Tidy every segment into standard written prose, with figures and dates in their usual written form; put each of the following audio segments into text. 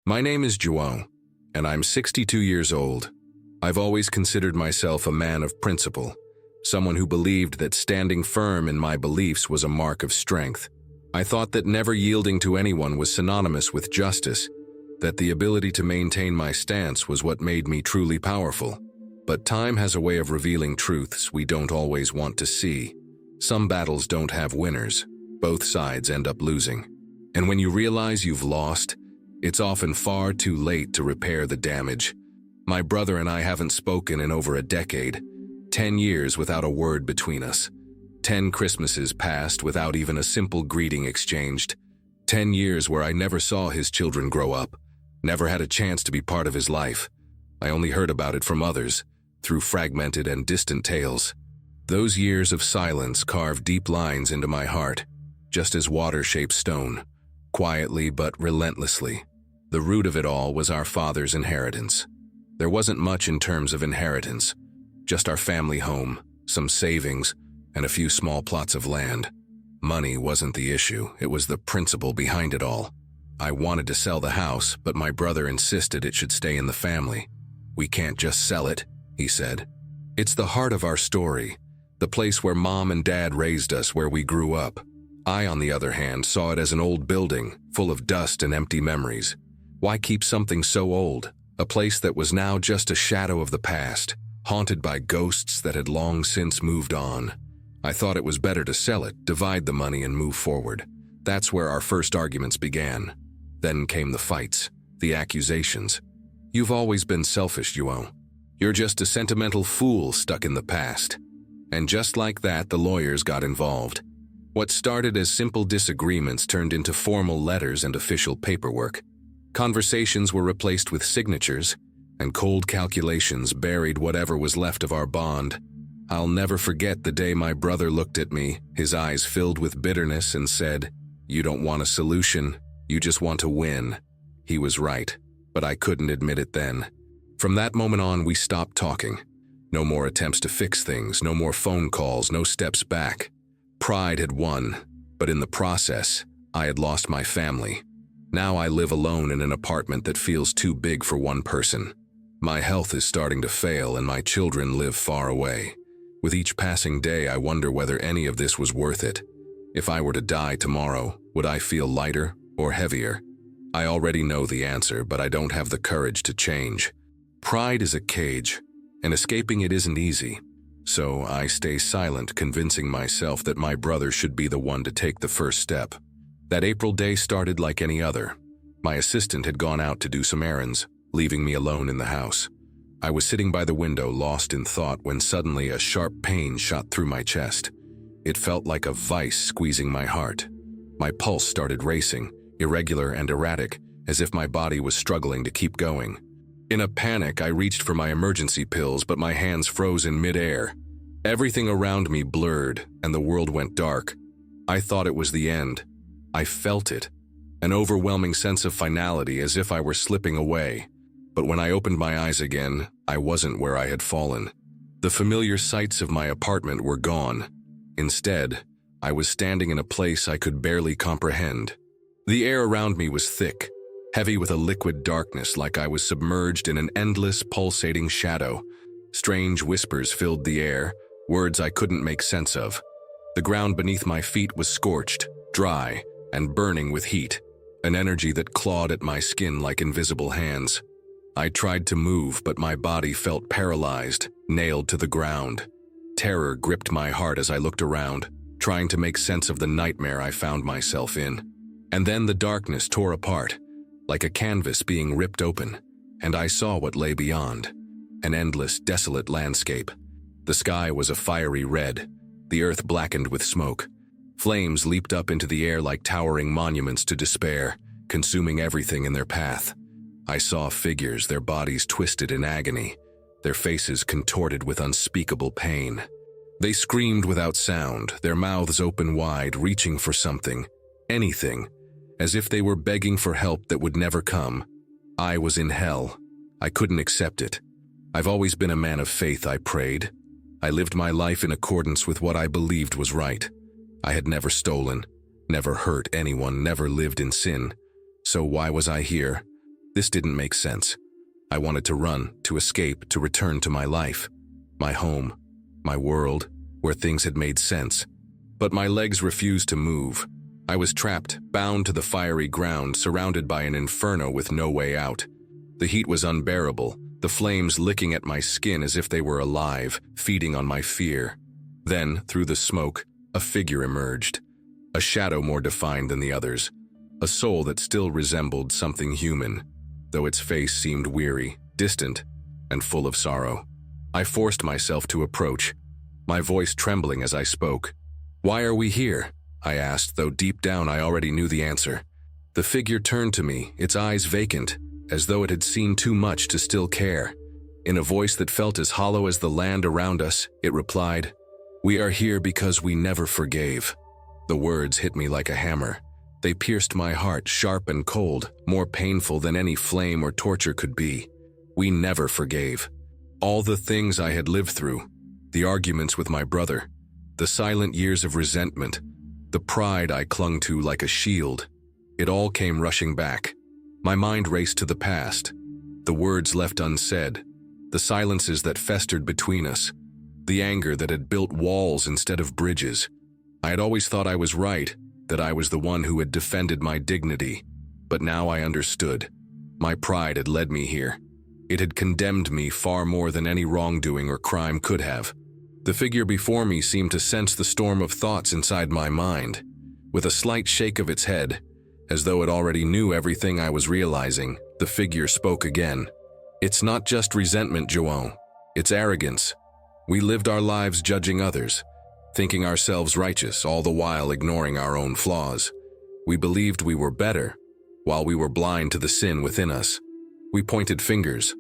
My name is João, and I'm 62 years old. I've always considered myself a man of principle, someone who believed that standing firm in my beliefs was a mark of strength. I thought that never yielding to anyone was synonymous with justice, that the ability to maintain my stance was what made me truly powerful. But time has a way of revealing truths we don't always want to see. Some battles don't have winners. Both sides end up losing. And when you realize you've lost, it's often far too late to repair the damage. My brother and I haven't spoken in over a decade, 10 years without a word between us. 10 Christmases passed without even a simple greeting exchanged. 10 years where I never saw his children grow up, never had a chance to be part of his life. I only heard about it from others, through fragmented and distant tales. Those years of silence carved deep lines into my heart, just as water shapes stone, quietly but relentlessly. The root of it all was our father's inheritance. There wasn't much in terms of inheritance, just our family home, some savings, and a few small plots of land. Money wasn't the issue, it was the principle behind it all. I wanted to sell the house, but my brother insisted it should stay in the family. "We can't just sell it," he said. "It's the heart of our story, the place where Mom and Dad raised us, where we grew up." I, on the other hand, saw it as an old building, full of dust and empty memories. Why keep something so old? A place that was now just a shadow of the past, haunted by ghosts that had long since moved on. I thought it was better to sell it, divide the money, and move forward. That's where our first arguments began. Then came the fights, the accusations. "You've always been selfish, João. You're just a sentimental fool stuck in the past." And just like that, the lawyers got involved. What started as simple disagreements turned into formal letters and official paperwork. Conversations were replaced with signatures, and cold calculations buried whatever was left of our bond. I'll never forget the day my brother looked at me, his eyes filled with bitterness, and said, "You don't want a solution, you just want to win." He was right, but I couldn't admit it then. From that moment on, we stopped talking. No more attempts to fix things, no more phone calls, no steps back. Pride had won, but in the process, I had lost my family. Now I live alone in an apartment that feels too big for one person. My health is starting to fail and my children live far away. With each passing day, I wonder whether any of this was worth it. If I were to die tomorrow, would I feel lighter or heavier? I already know the answer, but I don't have the courage to change. Pride is a cage, and escaping it isn't easy. So I stay silent, convincing myself that my brother should be the one to take the first step. That April day started like any other. My assistant had gone out to do some errands, leaving me alone in the house. I was sitting by the window, lost in thought, when suddenly a sharp pain shot through my chest. It felt like a vice squeezing my heart. My pulse started racing, irregular and erratic, as if my body was struggling to keep going. In a panic, I reached for my emergency pills, but my hands froze in midair. Everything around me blurred, and the world went dark. I thought it was the end. I felt it, an overwhelming sense of finality, as if I were slipping away. But when I opened my eyes again, I wasn't where I had fallen. The familiar sights of my apartment were gone. Instead, I was standing in a place I could barely comprehend. The air around me was thick, heavy with a liquid darkness, like I was submerged in an endless, pulsating shadow. Strange whispers filled the air, words I couldn't make sense of. The ground beneath my feet was scorched, dry, and burning with heat, an energy that clawed at my skin like invisible hands. I tried to move, but my body felt paralyzed, nailed to the ground. Terror gripped my heart as I looked around, trying to make sense of the nightmare I found myself in. And then the darkness tore apart, like a canvas being ripped open, and I saw what lay beyond. An endless, desolate landscape. The sky was a fiery red, the earth blackened with smoke. Flames leaped up into the air like towering monuments to despair, consuming everything in their path. I saw figures, their bodies twisted in agony, their faces contorted with unspeakable pain. They screamed without sound, their mouths open wide, reaching for something, anything, as if they were begging for help that would never come. I was in hell. I couldn't accept it. I've always been a man of faith, I prayed. I lived my life in accordance with what I believed was right. I had never stolen, never hurt anyone, never lived in sin. So why was I here? This didn't make sense. I wanted to run, to escape, to return to my life, my home, my world, where things had made sense. But my legs refused to move. I was trapped, bound to the fiery ground, surrounded by an inferno with no way out. The heat was unbearable, the flames licking at my skin as if they were alive, feeding on my fear. Then, through the smoke, a figure emerged, a shadow more defined than the others, a soul that still resembled something human, though its face seemed weary, distant, and full of sorrow. I forced myself to approach, my voice trembling as I spoke. "Why are we here?" I asked, though deep down I already knew the answer. The figure turned to me, its eyes vacant, as though it had seen too much to still care. In a voice that felt as hollow as the land around us, it replied, "We are here because we never forgave." The words hit me like a hammer. They pierced my heart, sharp and cold, more painful than any flame or torture could be. We never forgave. All the things I had lived through, the arguments with my brother, the silent years of resentment, the pride I clung to like a shield, it all came rushing back. My mind raced to the past, the words left unsaid, the silences that festered between us, the anger that had built walls instead of bridges. I had always thought I was right, that I was the one who had defended my dignity, but now I understood. My pride had led me here. It had condemned me far more than any wrongdoing or crime could have. The figure before me seemed to sense the storm of thoughts inside my mind. With a slight shake of its head, as though it already knew everything I was realizing, the figure spoke again. "It's not just resentment, João. It's arrogance. We lived our lives judging others, thinking ourselves righteous, all the while ignoring our own flaws. We believed we were better, while we were blind to the sin within us. We pointed fingers,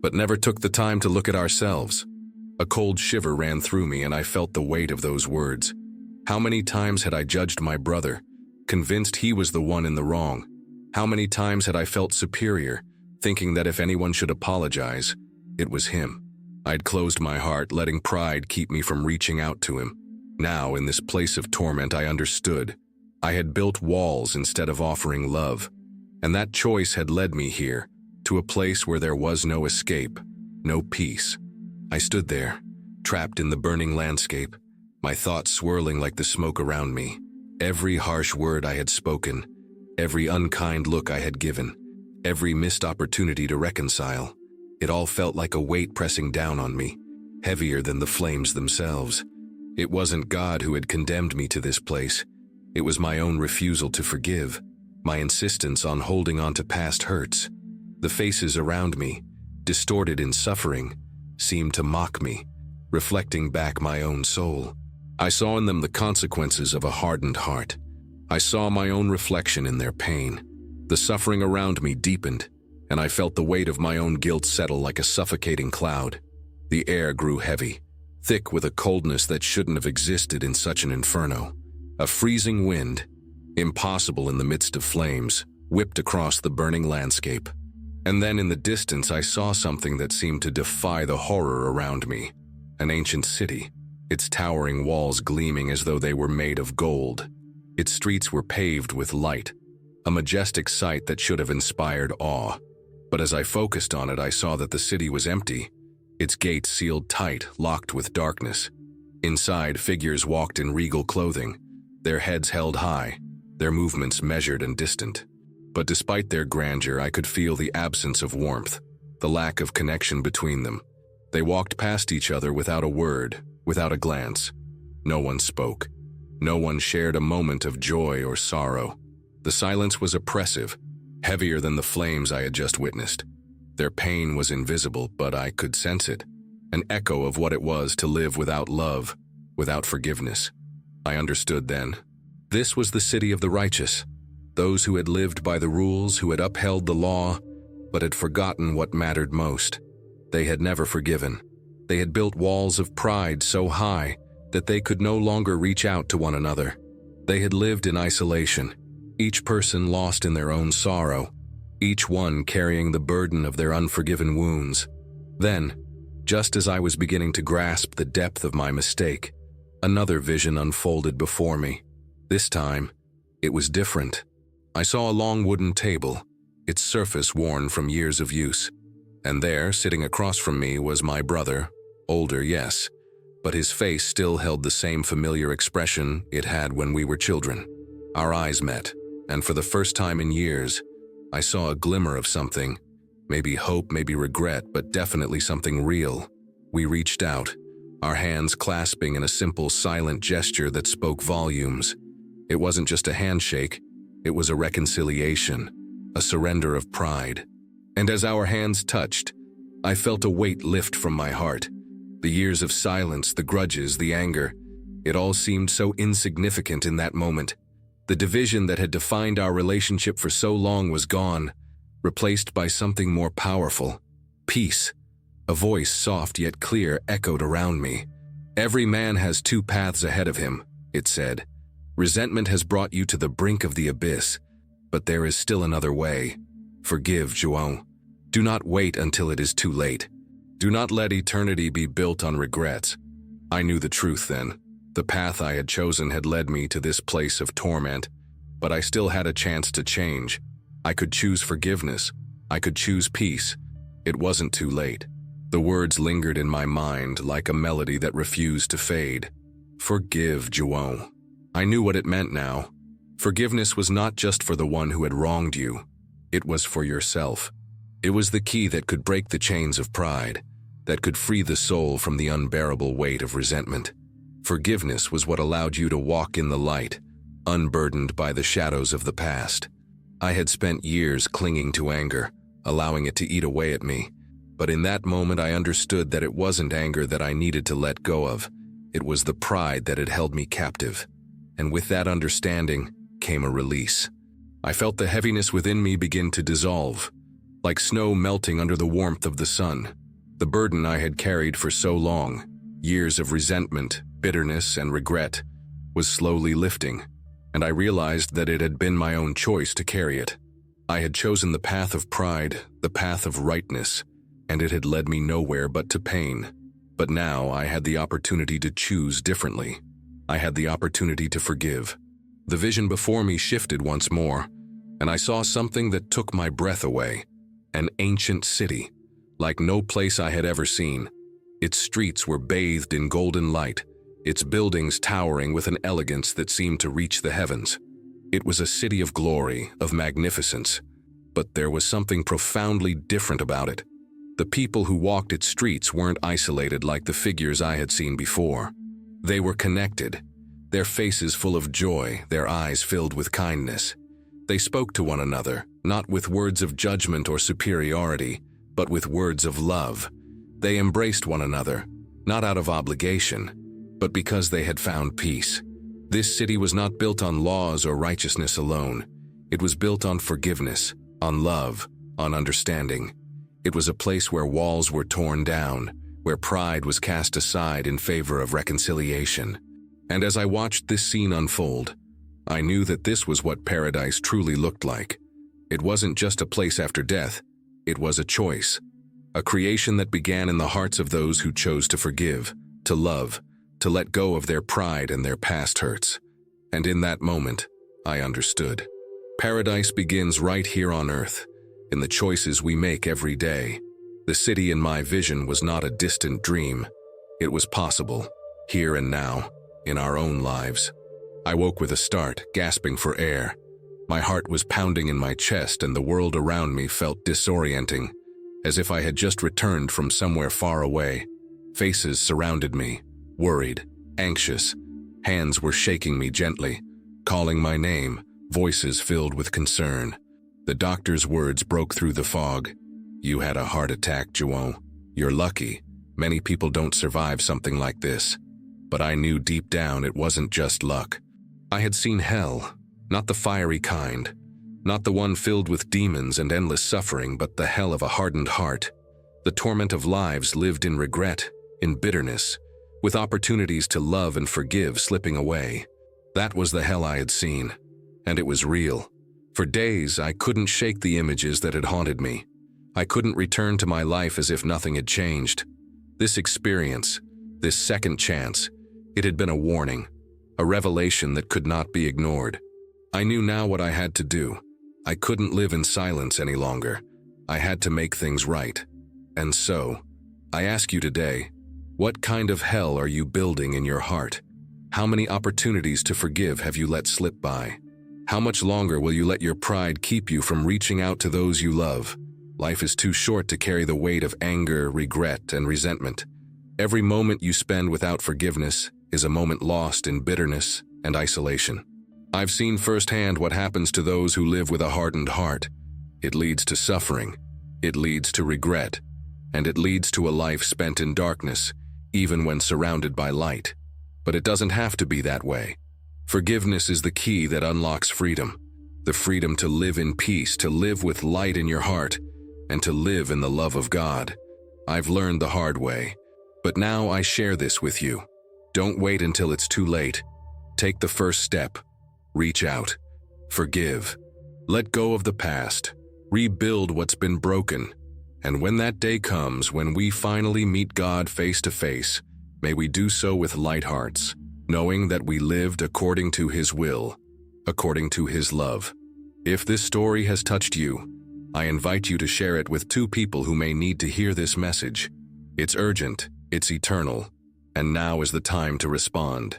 but never took the time to look at ourselves." A cold shiver ran through me, and I felt the weight of those words. How many times had I judged my brother, convinced he was the one in the wrong? How many times had I felt superior, thinking that if anyone should apologize, it was him? I'd closed my heart, letting pride keep me from reaching out to him. Now, in this place of torment, I understood. I had built walls instead of offering love, and that choice had led me here, to a place where there was no escape, no peace. I stood there, trapped in the burning landscape, my thoughts swirling like the smoke around me. Every harsh word I had spoken, every unkind look I had given, every missed opportunity to reconcile, it all felt like a weight pressing down on me, heavier than the flames themselves. It wasn't God who had condemned me to this place. It was my own refusal to forgive, my insistence on holding on to past hurts. The faces around me, distorted in suffering, seemed to mock me, reflecting back my own soul. I saw in them the consequences of a hardened heart. I saw my own reflection in their pain. The suffering around me deepened, and I felt the weight of my own guilt settle like a suffocating cloud. The air grew heavy, thick with a coldness that shouldn't have existed in such an inferno. A freezing wind, impossible in the midst of flames, whipped across the burning landscape. And then in the distance I saw something that seemed to defy the horror around me. An ancient city, its towering walls gleaming as though they were made of gold. Its streets were paved with light, a majestic sight that should have inspired awe. But as I focused on it, I saw that the city was empty, its gates sealed tight, locked with darkness. Inside, figures walked in regal clothing, their heads held high, their movements measured and distant. But despite their grandeur, I could feel the absence of warmth, the lack of connection between them. They walked past each other without a word, without a glance. No one spoke. No one shared a moment of joy or sorrow. The silence was oppressive, heavier than the flames I had just witnessed. Their pain was invisible, but I could sense it, an echo of what it was to live without love, without forgiveness. I understood then. This was the city of the righteous. Those who had lived by the rules, who had upheld the law, but had forgotten what mattered most. They had never forgiven. They had built walls of pride so high that they could no longer reach out to one another. They had lived in isolation, each person lost in their own sorrow, each one carrying the burden of their unforgiven wounds. Then, just as I was beginning to grasp the depth of my mistake, another vision unfolded before me. This time, it was different. I saw a long wooden table, its surface worn from years of use. And there, sitting across from me, was my brother, older, yes, but his face still held the same familiar expression it had when we were children. Our eyes met, and for the first time in years, I saw a glimmer of something, maybe hope, maybe regret, but definitely something real. We reached out, our hands clasping in a simple, silent gesture that spoke volumes. It wasn't just a handshake, it was a reconciliation, a surrender of pride. And as our hands touched, I felt a weight lift from my heart. The years of silence, the grudges, the anger, it all seemed so insignificant in that moment. The division that had defined our relationship for so long was gone, replaced by something more powerful, peace. A voice, soft yet clear, echoed around me. "Every man has two paths ahead of him," it said. "Resentment has brought you to the brink of the abyss, but there is still another way. Forgive, João. Do not wait until it is too late. Do not let eternity be built on regrets." I knew the truth then. The path I had chosen had led me to this place of torment, but I still had a chance to change. I could choose forgiveness. I could choose peace. It wasn't too late. The words lingered in my mind like a melody that refused to fade. Forgive, João. I knew what it meant now. Forgiveness was not just for the one who had wronged you. It was for yourself. It was the key that could break the chains of pride, that could free the soul from the unbearable weight of resentment. Forgiveness was what allowed you to walk in the light, unburdened by the shadows of the past. I had spent years clinging to anger, allowing it to eat away at me. But in that moment I understood that it wasn't anger that I needed to let go of. It was the pride that had held me captive. And with that understanding came a release. I felt the heaviness within me begin to dissolve, like snow melting under the warmth of the sun. The burden I had carried for so long, years of resentment, bitterness, and regret, was slowly lifting, and I realized that it had been my own choice to carry it. I had chosen the path of pride, the path of rightness, and it had led me nowhere but to pain. But now I had the opportunity to choose differently. I had the opportunity to forgive. The vision before me shifted once more, and I saw something that took my breath away. An ancient city, like no place I had ever seen. Its streets were bathed in golden light, its buildings towering with an elegance that seemed to reach the heavens. It was a city of glory, of magnificence, but there was something profoundly different about it. The people who walked its streets weren't isolated like the figures I had seen before. They were connected, their faces full of joy, their eyes filled with kindness. They spoke to one another, not with words of judgment or superiority, but with words of love. They embraced one another, not out of obligation, but because they had found peace. This city was not built on laws or righteousness alone. It was built on forgiveness, on love, on understanding. It was a place where walls were torn down, where pride was cast aside in favor of reconciliation. And as I watched this scene unfold, I knew that this was what paradise truly looked like. It wasn't just a place after death, it was a choice. A creation that began in the hearts of those who chose to forgive, to love, to let go of their pride and their past hurts. And in that moment, I understood. Paradise begins right here on earth, in the choices we make every day. The city in my vision was not a distant dream. It was possible, here and now, in our own lives. I woke with a start, gasping for air. My heart was pounding in my chest and the world around me felt disorienting, as if I had just returned from somewhere far away. Faces surrounded me, worried, anxious. Hands were shaking me gently, calling my name, voices filled with concern. The doctor's words broke through the fog. "You had a heart attack, João. You're lucky. Many people don't survive something like this." But I knew deep down it wasn't just luck. I had seen hell, not the fiery kind, not the one filled with demons and endless suffering, but the hell of a hardened heart. The torment of lives lived in regret, in bitterness, with opportunities to love and forgive slipping away. That was the hell I had seen, and it was real. For days, I couldn't shake the images that had haunted me. I couldn't return to my life as if nothing had changed. This experience, this second chance, it had been a warning, a revelation that could not be ignored. I knew now what I had to do. I couldn't live in silence any longer. I had to make things right. And so, I ask you today, what kind of hell are you building in your heart? How many opportunities to forgive have you let slip by? How much longer will you let your pride keep you from reaching out to those you love? Life is too short to carry the weight of anger, regret, and resentment. Every moment you spend without forgiveness is a moment lost in bitterness and isolation. I've seen firsthand what happens to those who live with a hardened heart. It leads to suffering, it leads to regret, and it leads to a life spent in darkness, even when surrounded by light. But it doesn't have to be that way. Forgiveness is the key that unlocks freedom. The freedom to live in peace, to live with light in your heart, and to live in the love of God. I've learned the hard way, but now I share this with you. Don't wait until it's too late. Take the first step. Reach out. Forgive. Let go of the past. Rebuild what's been broken. And when that day comes, when we finally meet God face to face, may we do so with light hearts, knowing that we lived according to His will, according to His love. If this story has touched you, I invite you to share it with 2 people who may need to hear this message. It's urgent, it's eternal, and now is the time to respond.